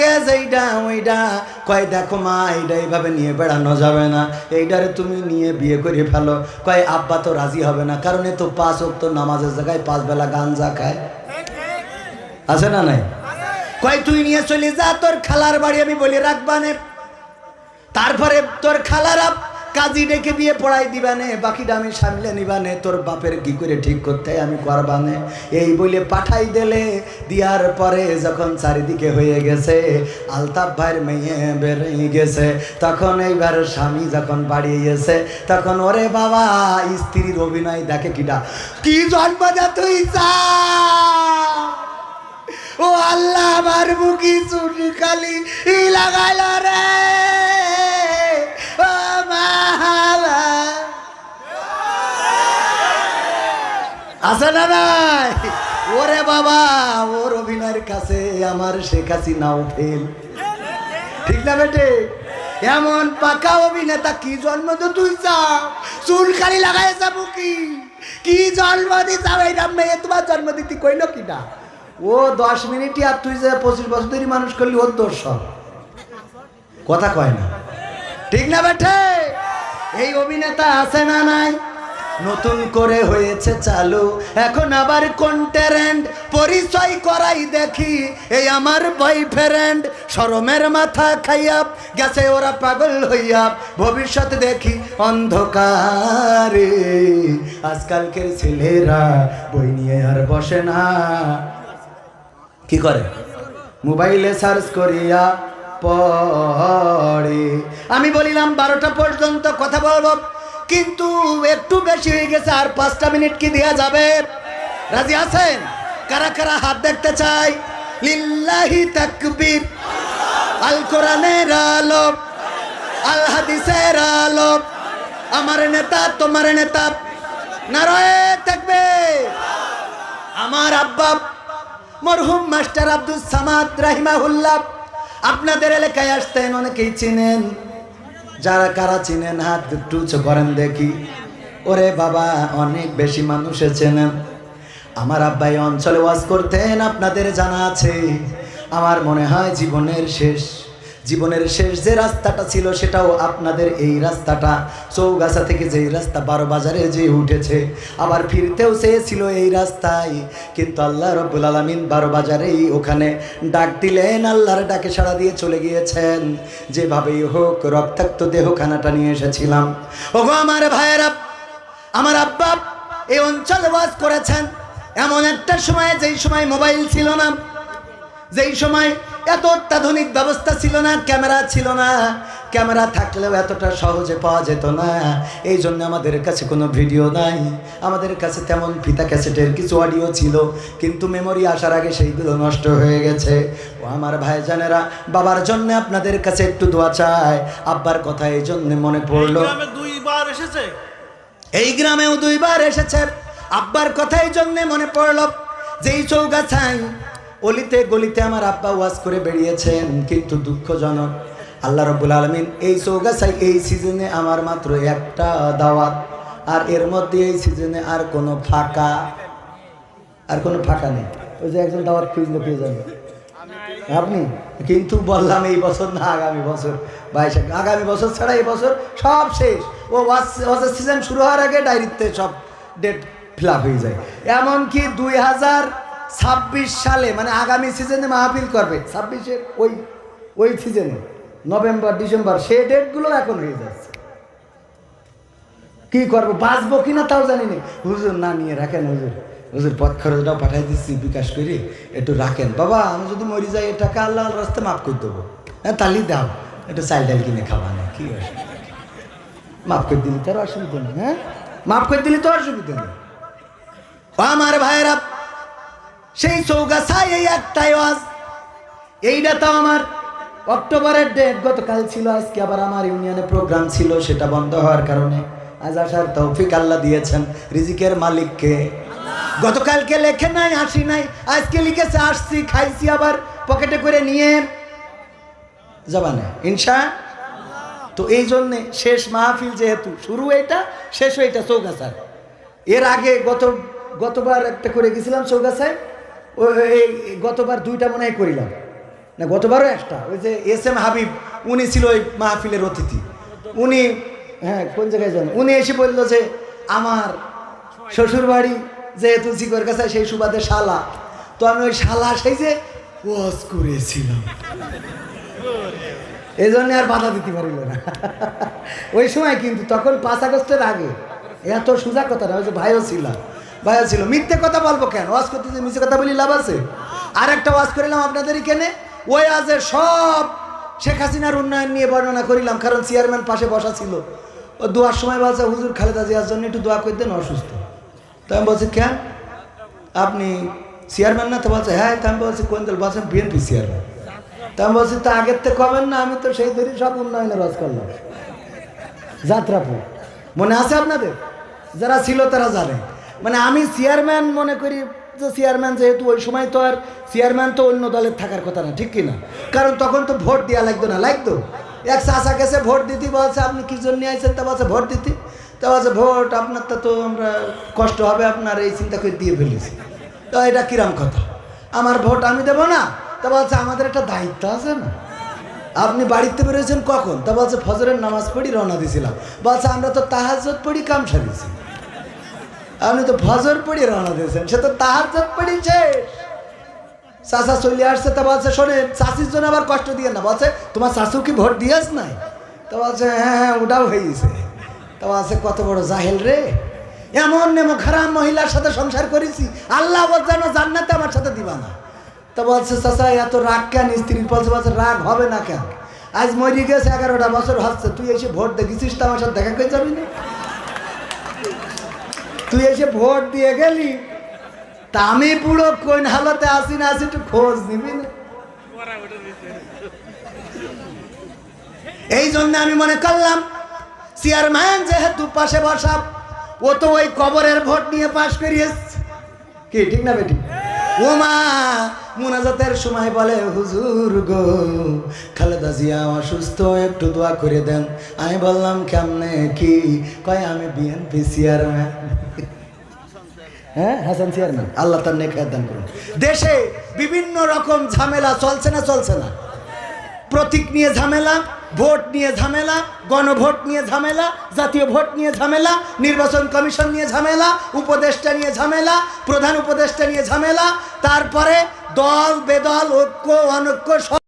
Luggage এইটা ওইটা, কয় দেখো মা এইটা এইভাবে নিয়ে বেড়ানো যাবে না, এইটারে তুমি নিয়ে বিয়ে করে ফেলো। কয় আব্বা তো রাজি হবে না, কারণ এ তো 5 ওয়াক্ত নামাজের জায়গায় 5 বেলা গাঞ্জা খায়, আছে না নাই? কয় তুই নিয়ে চলে যা তোর খালার বাড়ি, আমি বলি রাখবানে, তারপরে তোর খালারা কাজী ডেকে বিয়ে পড়াই দিবানে, বাকিটা আমি সামলে নিবানে, তোর বাপের কি করে ঠিক করতে আমি করবানে। এই বলে পাঠাই দিলে, দিয়ার পরে যখন চারিদিকে হয়ে গেছে, আলতাফ ভাইয়ের মেয়ে বেরিয়ে গেছে, তখন এইবার স্বামী যখন বাড়িয়ে গেছে, তখন ওরে বাবা স্ত্রীর অভিনয় দেখে কিটা, কি জন্ম দে তুই চা, ও আল্লাহ আমার মুখি চুটি খালি লাগাইল রে, আছে না নাই? ওরে বাবা ওর অভিনয়ের কাছে আমার শেখ হাসিনাও ফেল, ঠিক না বেটে? এমন পাকা অভিনেতা কি জন্ম তো তুই চাও, চুল খালি লাগাই যাবো কি জন্ম দিতে এইটা মেয়ে তোমার জন্ম দিতে কইল কিনা? ও 10 মিনিটই, আর তুই যে 25 বছর ধরে মানুষ করলি ওর দোষ সব, কথা কয় না, ঠিক না বেটে? এই অভিনেতা আছে না নাই? নতুন করে হয়েছে চালু, এখন আবার কন্টেন্ট পরিচয় করাই দেখি, এই আমার বয়ফ্রেন্ড, শরমের মাথা খাইয়া গেছে ওরা পাগল হইয়া, ভবিষ্যৎ দেখি অন্ধকারে, আজকালকের ছেলেরা বই নিয়ে আর বসে না, কি করে? মোবাইলে সার্চ করিয়া পড়ে। আমি বলিলাম 12টা পর্যন্ত কথা বলবো, কিন্তু একটু বেশি হয়ে গেছে, আর 5টা মিনিট কি দেয়া যাবে? রাজি আছেন? কারা কারা হাত দেখতে চাই? লিল্লাহি তাকবীর, আল কোরআনের আলো, আল হাদিসের আলো, আমার নেতা তোমার নেতা, নারায়ে তাকবীর। আমার আব্বা মরহুম মাস্টার আব্দুল সামাদ রাহিমাহুল্লাহ আপনাদের এলাকায় আসতেন, অনেকেই চিনেন, যারা কারা চিনেন হাত একটু উঁচু করেন দেখি। ওরে বাবা অনেক বেশি মানুষ চেনেন। আমার আব্বাই অঞ্চলে ওয়াজ করতেন, আপনাদের জানা আছে। আমার মনে হয় জীবনের শেষ যে রাস্তাটা ছিল সেটাও আপনাদের এই রাস্তাটা, চৌগাছা থেকে যেই রাস্তা 12 বাজারে যে উঠেছে, আবার ফিরতেও চেয়েছিল এই রাস্তায়, কিন্তু আল্লাহ রব্বুল আলামিন 12 বাজারেই ওখানে ডাক দিলেন, আল্লাহর ডাকে সাড়া দিয়ে চলে গিয়েছেন। যেভাবেই হোক রক্তাক্ত দেহখানাটা নিয়ে এসেছিলাম। ওগো আমার ভাইয়েরা, আমার আব্বা এই অঞ্চলে ওয়াজ করেছেন এমন একটা সময়, যেই সময় মোবাইল ছিল না, যেই সময় এত অত্যাধুনিক ব্যবস্থা ছিল না, ক্যামেরা ছিল না, ক্যামেরা থাকলেও এতটা সহজে পাওয়া যেত না। এই জন্য আমাদের কাছে কোনো ভিডিও নাই, আমাদের কাছে তেমন ফিতা ক্যাসেটের কিছু অডিও ছিল, কিন্তু মেমোরি আসার আগে সেইগুলো নষ্ট হয়ে গেছে। ও আমার ভাইজানেরা, বাবার জন্য আপনাদের কাছে একটু দোয়া চাই। আব্বার কথা এই জন্য মনে পড়লো, এই গ্রামেও 2 বার এসেছে। আব্বার কথা এই জন্য মনে পড়লো, যেই চৌগাছায় অলিতে গলিতে আমার আব্বা ওয়াজ করে বেরিয়েছেন, কিন্তু দুঃখজনক আল্লাহ রাব্বুল আলামিন এই চৌগাছায় এই সিজনে আমার মাত্র একটা দাওয়াত, আর এর মধ্যে এই সিজনে আর কোনো ফাঁকা নেই। ওই যে একজন দাওয়াত খুঁজলে পেয়ে যাবে আপনি, কিন্তু বললাম এই বছর না আগামী বছর, 22 আগামী বছর ছাড়া এই বছর সব শেষ। ও ওয়াজের সিজন শুরু হওয়ার আগে ডায়েরিতে সব ডেট ফিল আপ হয়ে যায়। এমনকি 2026 সালে মানে আগামী সিজনে মাহফিল করবে, 26-এর ওই সিজনে নভেম্বর ডিসেম্বর, সেই ডেটগুলো এখন হয়ে যাচ্ছে। কি করবো, বাঁচবো কিনা তাও জানি না। হুজুর না নিয়ে রাখেন, হুজুর পথ খরচটাও পাঠাই দিচ্ছি বিকাশ করে, একটু রাখেন বাবা, আমি যদি মরি যাই এ টাকা আল্লাহ রাস্তায় মাফ করে দেবো। হ্যাঁ তাহলে দাও, একটু চাল ডাল কিনে খাওয়া না, কি অসুবিধা, মাফ করে দিলি তার অসুবিধা নেই। হ্যাঁ মাফ করে দিলি তো অসুবিধা নেই। আমার ভাইয়েরা, সেই চৌগাছায় এই একটাই ওয়াজ, এইটা তো আমার অক্টোবরের ডেট, গতকাল ছিল, আজকে আবার আমার ইউনিয়নে প্রোগ্রাম ছিল, সেটা বন্ধ হওয়ার কারণে আজ আসার তৌফিক আল্লাহ দিয়েছেন। রিজিকের মালিককে গতকালকে লেখে নাই, আসি নাই, আজকে লিখেছে আসছি, খাইছি, আবার পকেটে করে নিয়ে যাবানে ইনশা। তো এই জন্যে শেষ মাহফিল, যেহেতু শুরু এইটা, শেষ এইটা চৌগাছায়। এর আগে গতবার একটা করে গেছিলাম চৌগাছায়, এই গতবার 2টা মনে হয় করিলাম, না গতবারও একটা, ওই যে এস এম হাবিব, উনি ছিল ওই মাহফিলের অতিথি। উনি হ্যাঁ কোন জায়গায় যান, উনি এসে বললো যে আমার শ্বশুর বাড়ি যেহেতু জিকর কাছে সেই সুবাদে শালা, তো আমি ওই শালা সেই যে ওয়াজ করেছিলাম, এই জন্য আর বাধা দিতে পারিল না। ওই সময় কিন্তু তখন 5 আগস্টের আগে এত সোজা কথা না, ওই যে ভাইও ছিল, মিথ্যে কথা বলবো কেন, ওয়াজ করতে যে মিথ্যে কথা বলি লাভ আছে? আর একটা ওয়াজ করিলাম আপনাদের এখানে, ওই আজে সব শেখ হাসিনার উন্নয়ন নিয়ে বর্ণনা করিলাম, কারণ চেয়ারম্যান পাশে বসা ছিল। ও দোয়ার সময় বলছে হুজুর খালেদা জিয়ার জন্য একটু দোয়া করে দেন, অসুস্থ। তো আমি বলছি কেন, আপনি চেয়ারম্যান না? তো বলছে হ্যাঁ। তো আমি বলছি কোন দল? বলছেন বিএনপি চেয়ারম্যান। তা আমি বলছি তা আগের থেকে কবেন না, আমি তো সেই ধরেই সব উন্নয়নের রস করলাম। যাত্রাপুর মনে আছে আপনাদের? যারা ছিল তারা জানে। মানে আমি চেয়ারম্যান মনে করি যে চেয়ারম্যান, যেহেতু ওই সময় তো আর চেয়ারম্যান তো অন্য দলের থাকার কথা না, ঠিক কিনা? কারণ তখন তো ভোট দেওয়া লাগতো না, লাগতো। এক চাষা গেছে ভোট দিতে, বলছে আপনি কি জন্য আইছেন? তা বলছে ভোট দিতে। তা বলছে ভোট আপনার তো আমরা কষ্ট হবে আপনার, এই চিন্তা করে দিয়ে ফেলেছি। তো এটা কিরাম কথা, আমার ভোট আমি দেবো না? তা বলছে আমাদের একটা দায়িত্ব আছে না। আপনি বাড়িতে বেরোয়েছেন কখন? তা বলছে ফজরের নামাজ পড়ি রওনা দিয়েছিলাম। বলছে আমরা তো তাহাজ্জুদ পড়ি কাম সারিছি। আপনি তো ফজর পড়ি রওনা দিয়েছেন, সে তো তাহাজ্জুদ পড়িছে। চাচা চলে আসছে। তা বলছে শোনেন, চাষির জন্য আবার কষ্ট দিয়ে না। বলছে তোমার শাশু কি ভোট দিয়েছ নাই? তা বলছে হ্যাঁ ওটাও হয়ে গেছে। তা বলছে কত বড় জাহেল রে, এমন নেমো খারাপ মহিলার সাথে সংসার করেছি, আল্লাহ যেন জান্নাতে আমার সাথে দিবা না। তা বলছে চাচা এত রাগ কেন স্ত্রীর? বলছে রাগ হবে না কেন, আজ মরি গেছে 11টা বছর হচ্ছে, তুই এসে ভোট দেখেছিস তো আমার সাথে দেখা করে যাবি না? তুই এসে ভোট দিয়ে গেলি, তা আমি পুরো কোন হালতে আসি না আসি একটু খোঁজ নিবি না? এই জন্য আমি মনে করলাম চেয়ারম্যান যেহেতু পাশে বসা, ও তো ওই কবরের ভোট নিয়ে পাশ করিয়েছে, কি ঠিক না বেটি? ও মা মুনাজাতের সময় বলে হুজুর গো খালেদা জিয়া অসুস্থ, একটু দোয়া করে দেন। আমি বললাম কেমনে কি? কয় আমি বিএনপি চেয়ারম্যান। হ্যাঁ হাসান চেয়ারম্যান, আল্লাহ তার নেক দান করুন। দেশে বিভিন্ন রকম ঝামেলা চলছে না? চলছে না? প্রতীক নিয়ে ঝামেলা, ভোট নিয়ে ঝামেলা, গণভোট নিয়ে ঝামেলা, জাতীয় ভোট নিয়ে ঝামেলা, নির্বাচন কমিশন নিয়ে ঝামেলা, উপদেষ্টা নিয়ে ঝামেলা, প্রধান উপদেষ্টা নিয়ে ঝামেলা, তারপরে দল বেদল ঐক্য অনৈক্য